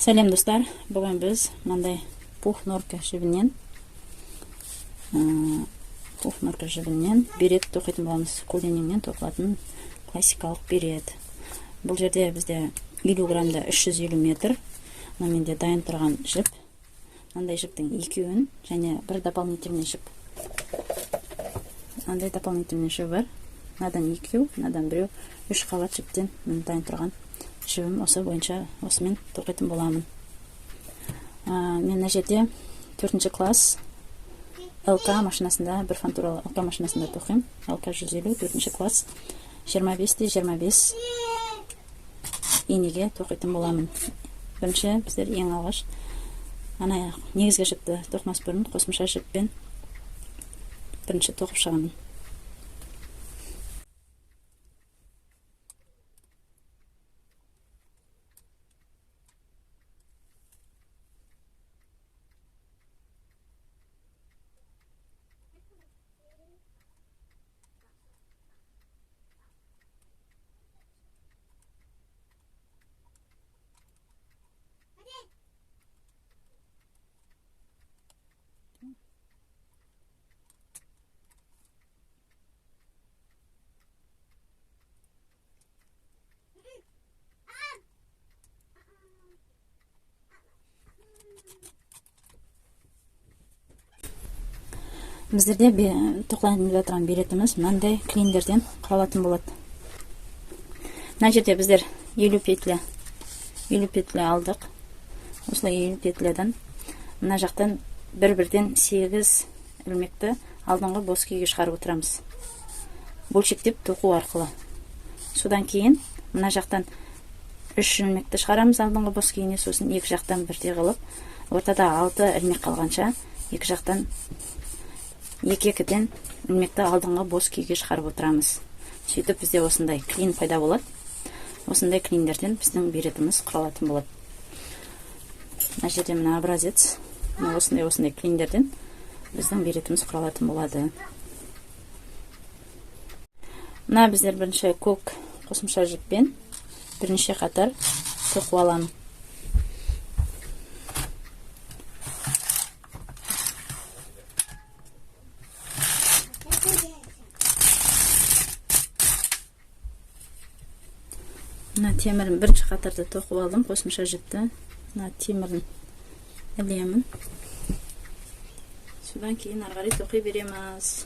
Сәлем достар, бүгін біз мынандай пух норка жібінен берет тоқитын боламыз. Көлденеңнен тоқылатын классикалық берет. Бұл жерде бізде 50 грамда 350 метр. Менде дайын тұрған жіп. Мынандай жіптің екеуін және бір дополнительный жіп. Мынандай дополнительный жіп бар. Мынадан екеу, мынадан біреу, 3 қабат жіптен дайын тұрған жібім осы бойынша осымен тоқитын боламын. Мен мына жерде 4 класс ЛК машинасында, бір фантуралы ЛК машинасында тоқим. ЛК 150, 4 класс 25-25 инеге тоқитын боламын. Бірінші біздер ең алғаш ана негізгі жіпті тоқымас бұрын қосымша жіппен бірінші тоқып шығамын. Біздерде тоқылайын деп отырған беретіміз мынандай клиндерден құралатын болады. Мына жерде біздер 50 петля алдық. Осылай 50 петлядан мына жақтан бір-бірден 8 ілмекті алдыңғы бос күйге шығарып отырамыз. Бөлшектеп тоқу арқылы. Содан кейін мына жақтан 3 ілмекті шығарамыз алдыңғы бос күйіне, сосын екі жақтан бірдей қылып, ортада 6 ілмек қалғанша екі жақтан екі-екіден ілмекті алдыңғы бос күйге шығарып отырамыз. Сөйтіп бізде осындай клин пайда болады. Осындай клиндерден біздің беретіміз құралатын болады. Мына жерде мына образец. Осындай клиндерден біздің беретіміз құралатын болады. Мына біздер бірінші көк қосымша жіппен бірнеше қатар тоқып аламын. Мына темірін бірінші қатарда тоқып алдым, қосымша жіпті. Мына темірін ілемін. Содан кейін ары қарай тоқи береміз.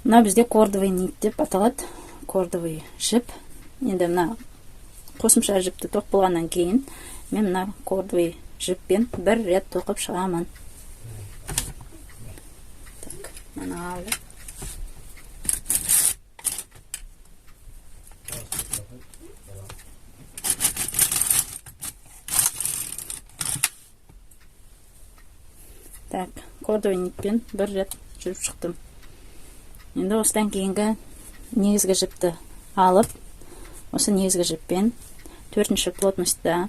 Мына бізде кордовый нит деп аталады. Кордовый жіп. Енді мына қосымша жіпті тоқып болғаннан кейін мен мына кордовый жіппен бір рет тоқып шығамын. Так, мына алды. Так, кордовый нитпен бір рет жүріп шықтым. Енді осыдан кейінгі негізгі жіпті алып, осы негізгі жіппен төртінші плотностьта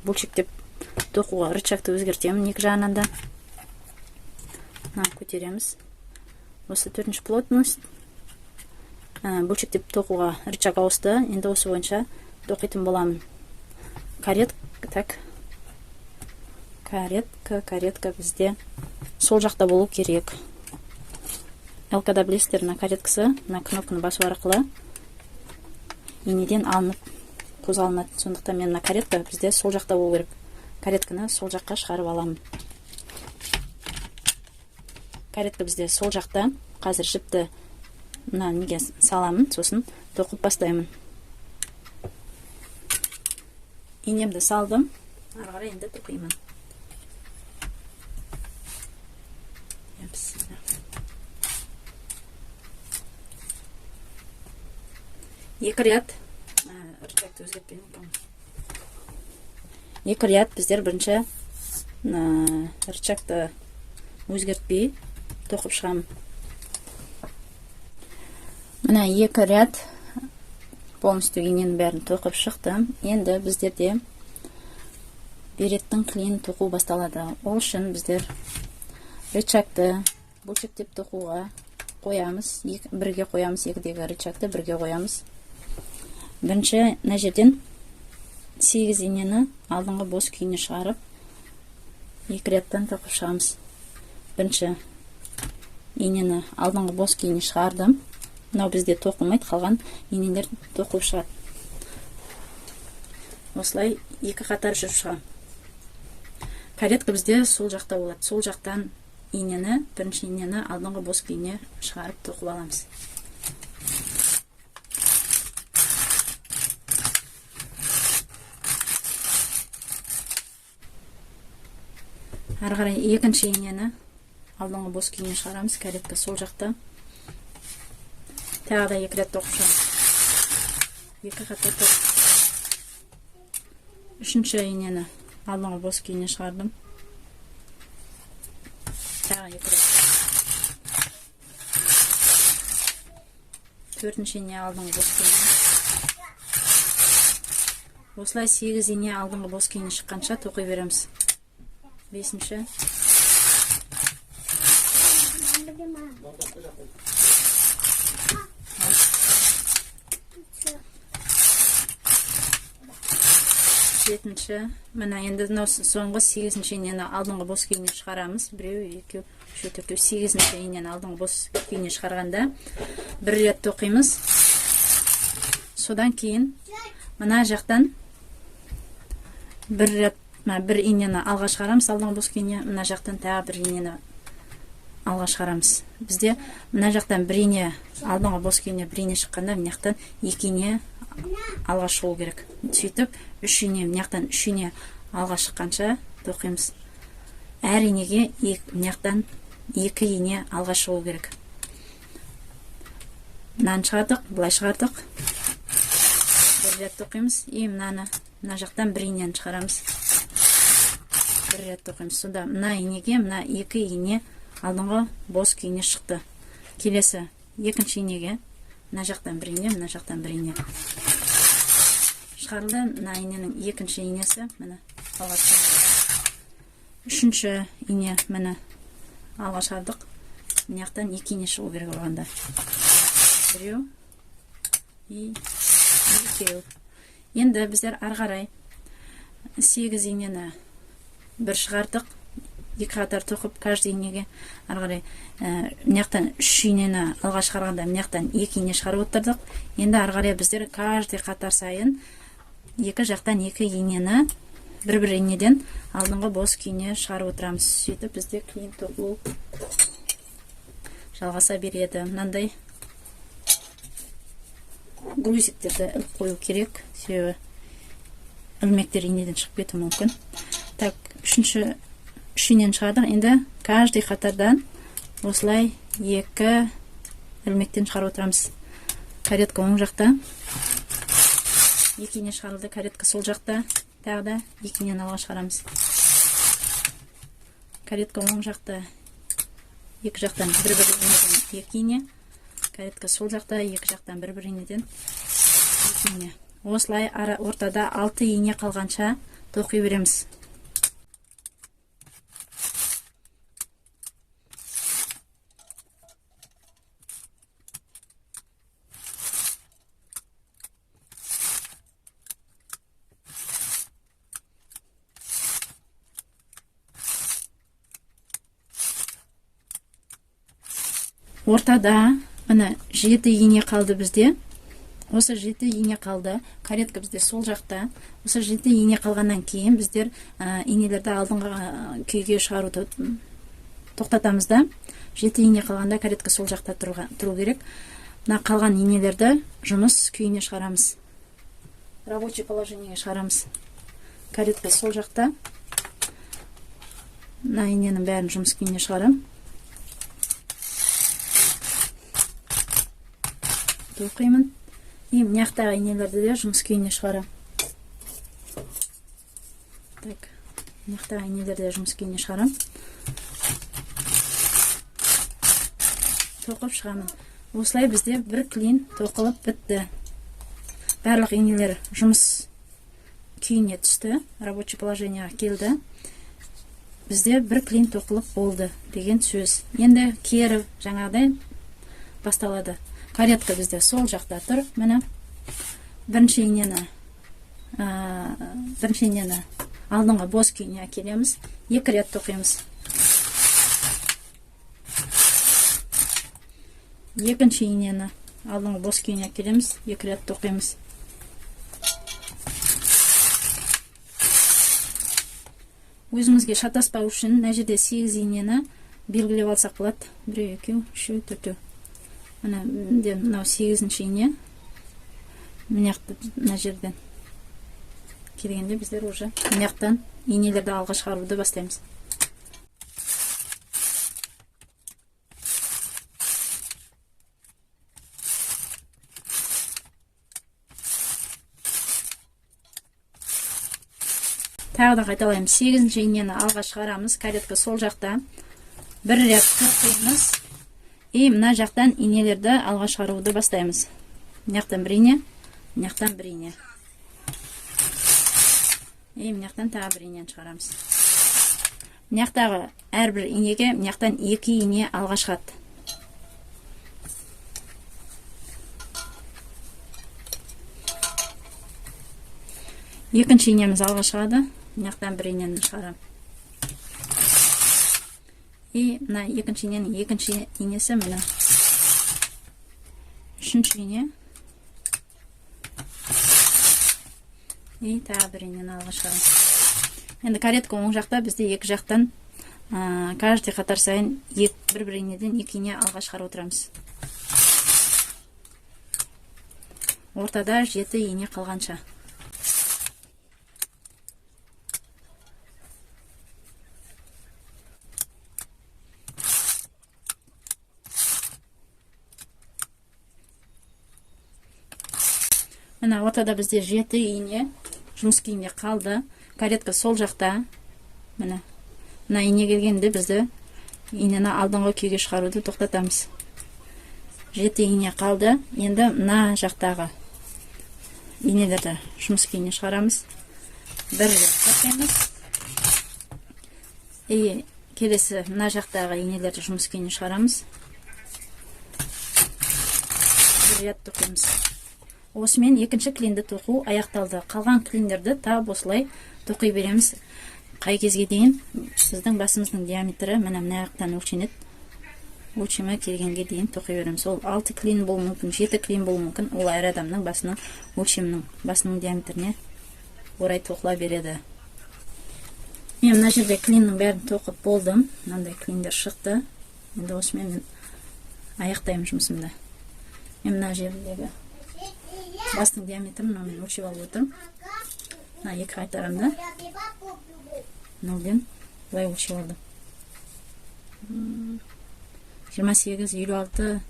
бөлшектеп тоқуға рычагты өзгертемін екі жағынан да. Көтереміз. Осы төртінші плотность бөлшектеп тоқуға рычаг ауысты. Енді осы бойынша тоқитын боламын. Каретка бізде сол жақта болу керек. ЛКда білесіздер, мына кареткасы, мына кнопканы басу арқылы инеден алынып қозғалынады. Сондықтан мен мына каретка бізде сол жақта болу керек. Каретканы сол жаққа шығарып аламын. Каретка бізде сол жақта. Қазір жіпті мына неге саламын, сосын тоқып бастаймын. Инемді салдым, ары қарай енді тоқимын. Екі ряд рычагты өзгертпеймін. Екі ряд біздер бірінші рычагты өзгертпей тоқып шығамын. Мына екі ряд полностью иненің бәрін тоқып шықтым. Енді біздерде береттің клиен тоқу басталады. Ол үшін біздер рычагты бөлшектеп тоқуға қоямыз. Бірге қоямыз, екідегі рычагты бірге қоямыз. Бірінші мына жерден 8 инені алдыңғы бос күйіне шығарып, 2 реттен тоқып шығамыз. Бірінші инені алдыңғы бос күйіне шығардым. Мынау бізде тоқылмайды, қалған инелер тоқылып шығады. Осылай 2 қатар жүріп шығам. Каретка бізде сол жақта болады. Сол жақтан инені, бірінші инені алдыңғы бос күйіне шығарып тоқып аламыз. Ары қарай екінші инені алдыңғы бос күйіне шығарамыз. Каретка сол жақта. Тағы да 2 рет тоқып шығамыз. 2 қатар тоқып. Үшінші инені алдыңғы бос күйіне шығардым. Тағы 2 рет. Төртінші ине алдыңғы бос күйіне. Осылай 8 ине алдыңғы бос күйіне шыққанша тоқи береміз. Бесінші. Жетінші. Мына енді соңғы 8-ші инені алдыңғы бос күйіне шығарамыз. 1, 2, 3, 4, 8-ші инені алдыңғы бос күйіне шығарғанда 1 рет тоқимыз. Содан кейін мына жақтан 1 рет 1 инені алға шығарамыз алдыңғы бос күйіне, мына жақтан тағы 1 инені алға шығарамыз. Бізде мына жақтан 1 ине алдыңғы бос күйіне 1 ине шыққанда, мына жақтан 2 ине алға шығу керек. Сөйтіп 3 ине, мына жақтан 3 ине алға шыққанша тоқимыз. Әр инеге мына жақтан 2 ине алға шығу керек. Мынаны шығардық, былай шығардық. 1 рет тоқимыз. Мына жақтан 1 инені шығарамыз. 1 рет тоқимыз. Сонда мына инеге мына 2 ине алдыңғы бос күйіне шықты. Келесі екінші инеге мына жақтан 1 ине, мына жақтан 1 ине шығарылды. Мына иненің екінші инесі міне алға шығардық. Үшінші ине міне алға шығардық. Мына жақтан 2 ине шығу керек болғанда. 1 и 2. Енді біздер ары қарай 8 инені 1 шығардық. 2 қатар тоқып, каждый инеге ары қарай мына жақтан 3 инені алға шығарғанда мына жақтан 2 ине шығарып отырдық. Енді ары қарай біздер каждый қатар сайын 2 жақтан 2 инені бір инеден алдыңғы бос күйіне шығарып отырамыз. Сөйтіп бізде клиен тоқу жалғаса береді. Мынандай грузиктерді іліп қою керек, себебі ілмектер инеден шығып кетуі мүмкін. Так, 3 инені шығардық. Енді каждый қатардан осылай 2 ілмектен шығарып отырамыз. Каретка оң жақта. 2 ине шығарылды. Каретка сол жақта. Тағы да 2 инені алға шығарамыз. Каретка оң жақта. 2 жақтан 1 инеден 2 ине. Каретка сол жақта. 2 жақтан 1 инеден 2 ине. Осылай ортада 6 ине қалғанша тоқи береміз. Ортада міне 7 ине қалды бізде. Осы 7 ине қалды. Каретка бізде сол жақта. Осы 7 ине қалғаннан кейін біздер инелерді алдыңғы күйге шығаруды тоқтатамыз да. 7 ине қалғанда каретка сол жақта тұру керек. Мына қалған инелерді жұмыс күйіне шығарамыз. Рабочий положениеге шығарамыз. Каретка сол жақта. Мына иненің бәрін жұмыс күйіне шығарам. Тоқимын. Мына жақтағы инелерді де жұмыс күйіне шығарам. Так, мына жақтағы инелерді де жұмыс күйіне шығарам. Тоқып шығамын. Осылай бізде бір клин тоқылып бітті. барлық инелер жұмыс күйіне түсті, рабочий положенияға келді. Бізде бір клин тоқылып болды деген сөз. Енді кері жаңағыдай басталады. Каретка бізде сол жақта тұр. Міне бірінші инені алдыңғы бос күйіне әкелеміз. 2 рет тоқимыз. Екінші инені алдыңғы бос күйіне әкелеміз. 2 рет тоқимыз. Өзімізге шатаспау үшін мына жерде 8 инені белгілеп алсақ болады. 1, 2, 3, 4. Мына 8-ші ине. Мына жерден келгенде біздер уже мынаяқтан инелерді алға шығаруды бастаймыз. Тағы да қайталаймыз. 8-ші инені алға шығарамыз. Каретка сол жақта. 1 рет тоқимыз. И мына жақтан инелерді алға шығаруды бастаймыз. Мынаяқтан 1 ине, мынаяқтан 1 ине. И мынаяқтан тағы 1 инені шығарамыз. Мынаяқтағы әрбір инеге мынаяқтан 2 ине алға шығады. Екінші инеміз алға шығады. Мынаяқтан 1 инені шығарам. И мына екінші иненің екінші инесі мына. Үшінші ине. И тағы 1 инені алға шығарам. Енді каретка оң жақта, бізде екі жақтан каждый қатар сайын бір инеден 2 ине алға шығарып отырамыз. Ортада 7 ине қалғанша. Мына ортада бізде 7 ине жұмыс күйінде қалды. Каретка сол жақта. Мына ине келгенде бізді инені алдыңғы күйге шығаруды тоқтатамыз. 7 ине қалды. Енді мына жақтағы инелерді жұмыс күйіне шығарамыз. 1 рет тоқимыз. И келесі мына жақтағы инелерді жұмыс күйіне шығарамыз. 1 рет тоқимыз. Осымен екінші клинді тоқу аяқталды. Қалған клиндерді тап осылай тоқи береміз. Қай кезге дейін сіздің басымыздың диаметрі мына жақтан өлшенеді. Өлшемі келгенге дейін тоқи береміз. Ол 6 клин болуы мүмкін, 7 клин болуы мүмкін. Ол әр адамның басының өлшемінің, басының диаметріне орай тоқыла береді. Мен мына жерде клиннің бәрін тоқып болдым. Мынандай клиндер шықты. Енді осымен мен аяқтаймын жұмысымды. Мен мына жердегі бастың диаметрін мен өлшеп алып отырмын. Мына екі қайтарамда 0-ден былай өлшеп алдым. 28, 56,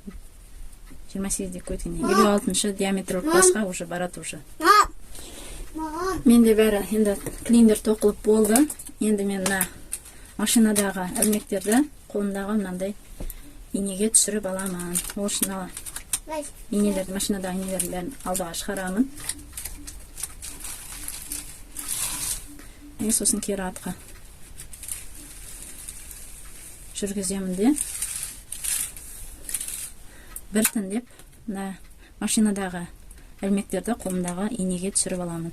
28 деп көйткенде 56-шы диаметрлік басқа уже барады уже. Менде бәрі енді клиндер тоқылып болды. Енді мен мына машинадағы ілмектерді қолымдағы мынандай инеге түсіріп аламын. Осына инелерді, машинадағы инелерді бәрін алдыға шығарамын. Сосын кері артқа жүргіземін де біртіндеп мына машинадағы ілмектерді қолымдағы инеге түсіріп аламын.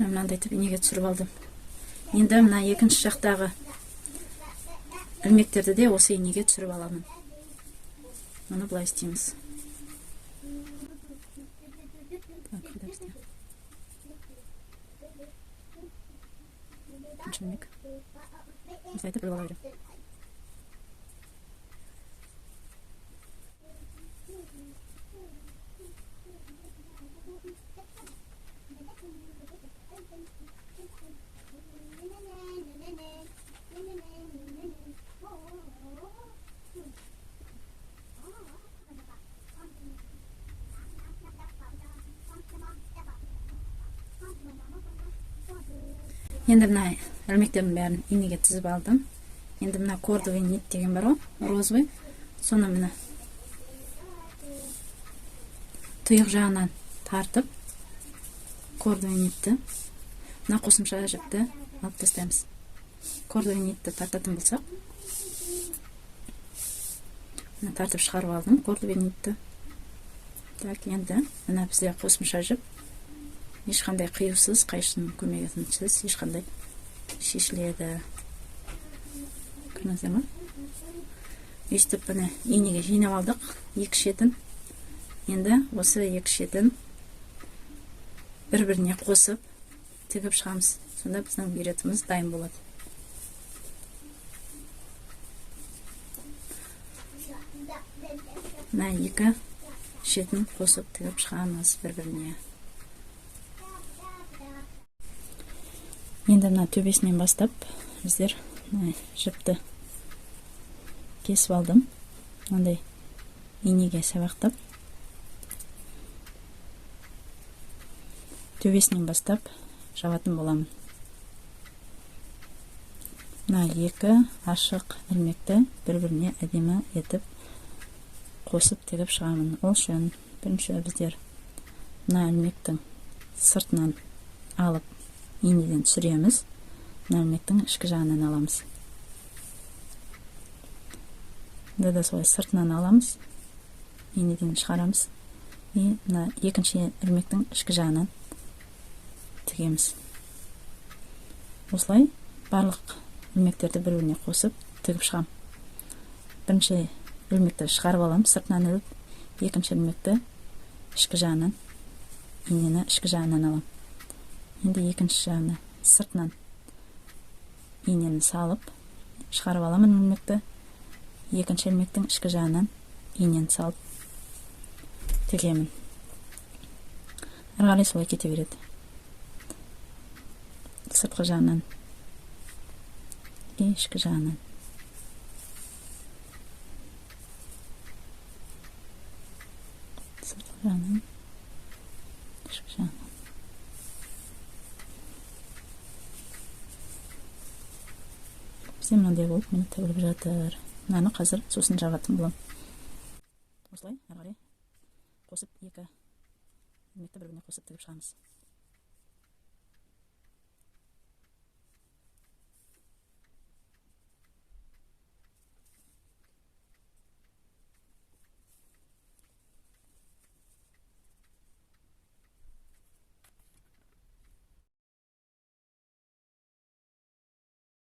Мынандай етіп инеге түсіріп алдым. Енді мына екінші жақтағы ілмектерді де осы инеге түсіріп аламын. Мұны былай істейміз. Ілмек. Осылай етіп іліп ала беремін. Енді мына ілмектердің бәрін инеге тізіп алдым. Енді мына кордовый нит деген бар ғой, розовый. Соны мына тұйық жағынан тартып, кордовый нитті, мына қосымша жіпті алып тастаймыз. Кордовый нитті тартатын болсақ, мына тартып шығарып алдым кордовый нитті. Так, енді мына бізде қосымша жіп, ешқандай қиюсыз, қайшының көмегінсіз ешқандай шешіледі. Көрдіңіздер ме? Өйстіп бұны инеге жинап алдық, екі шетін. Енді осы екі шетін бір-біріне қосып тігіп шығамыз. Сонда біздің беретіміз дайын болады. Мына екі шетін қосып тігіп шығамыз бір-біріне. Енді мына төбесінен бастап біздер жіпті кесіп алдым. Мынандай инеге сабақтап, төбесінен бастап жабатын боламын. Мына екі ашық ілмекті бір-біріне әдемі етіп қосып тігіп шығамын. Ол үшін бірінші біздер мына ілмектің сыртынан алып инеден түсіреміз. Мына ілмектің ішкі жағынан аламыз. Да солай сыртынан аламыз, инеден шығарамыз. И мына екінші ілмектің ішкі жағынан тігеміз. Осылай барлық ілмектерді бір-біріне қосып тігіп шығам. Бірінші ілмекті шығарып алам, сыртынан іліп, екінші ілмекті ішкі жағынан, инені ішкі жағынан алам. Енді екінші жағына сыртынан инені салып, шығарып аламын ілмекті, екінші ілмектің ішкі жағынан инені салып тігемін. Әрі қарай солай кете береді. Сыртқы жағынан и ішкі жағынан. Сыртқы жағынан, ішкі жағынан. Бізде мынандай болып, мені тігіліп жатыр. Мынаны қазір сосын жабатын болам. Осылай әрі қарай қосып екі ілмекті бір-біріне қосып тігіп шығамыз.